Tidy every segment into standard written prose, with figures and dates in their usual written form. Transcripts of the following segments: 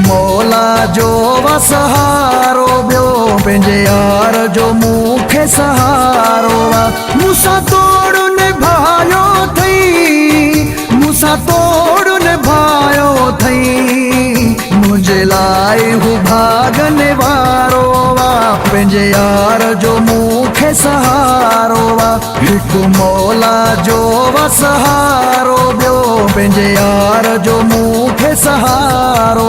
मौला जो सहारो ॿियो पंहिंजे यार जो मूंखे सहारो मूंसां तोड़ निभायो अथई मूंसां तोड़ निभायो अथई मुंहिंजे लाइ हू भागने वारो पंहिंजे यार जो मूंखे सहारो हिकु मौला जो सहारो ॿियो पंहिंजे यार जो मूंखे सहारो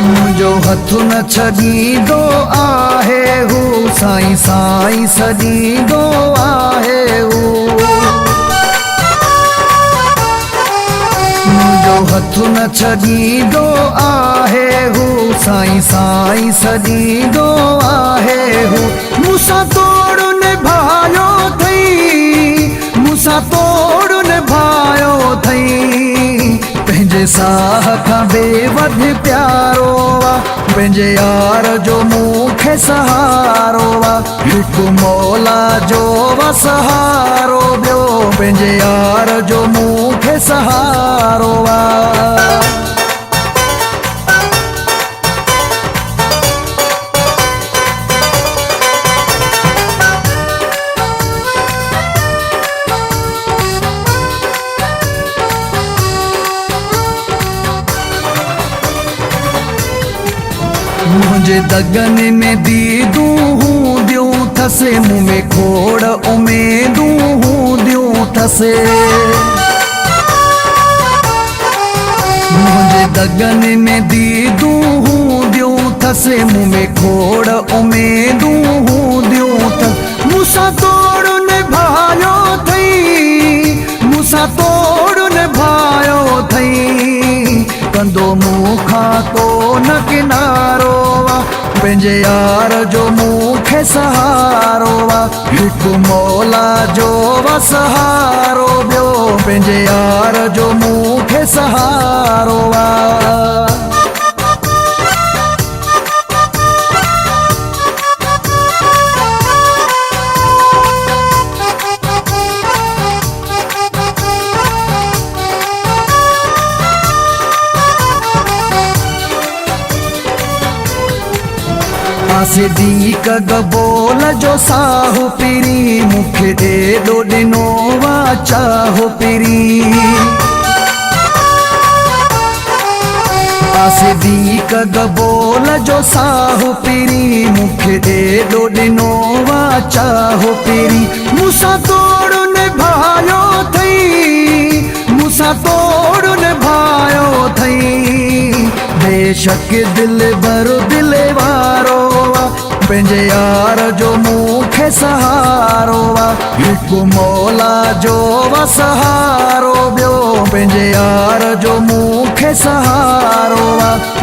मुंहिंजो हथ न छॾींदो आहे हू साईं साईं सॾींदो आहे हू मुंहिंजो हथ न छॾींदो आहे हू साईं साईं सॾींदो आहे हू मूंसां तोड़ निभायो अथई मूंसां तोड़ निभायो अथई पंहिंजे साह खां बेवध प्यारो पंहिंजे यार जो मूंखे सहारो हिकु मौला जो सहारो ॿियो पंहिंजे यार जो मूंखे सहारो मुंहिंजे दगन में दीदूं हूंदियूं थसे मुंह में खोड़ उमेदूं हूंदियूं थसे मुंहिंजे दगन में दीदूं हूंदियूं थसे मुंह में खोड़ उमेदूं हूंदियूं थस मूंसां तोड़ निभायो अथई मूंसां तोड़ निभायो अथई कंदो मूंखां को न किनारो पंहिंजे यार जो मूंखे सहारो हिकु मौला जो सहारो ॿियो पंहिंजे यार जो मूंखे सहारो सिद्दीक़ गबोल जो साहु पिरी मूंखे एॾो ॾिनो चाहो पिरी सिद्दीक़ गबोल जो साहु पिरी मूंखे एॾो ॾिनो चाहो पिरी मूंसां तोड़ निभायो अथई मूंसां तोड़ निभायो अथई बेशक दिल भर दिल वारो पंहिंजे यार जो मूंखे सहारो हिकु मौला जो सहारो ॿियो पंहिंजे यार जो मूंखे सहारो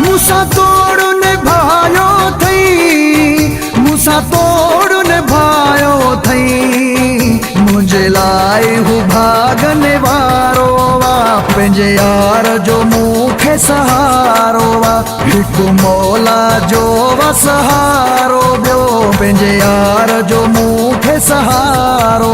मूंसां तोड़ निभायो अथई मूंसां तोड़ निभायो अथई मुंहिंजे लाइ हू भागने वारो पंहिंजे यार जो मूंखे सहारो हिकु मौला जो सहारो ॿियो पंहिंजे यार जो मूंखे सहारो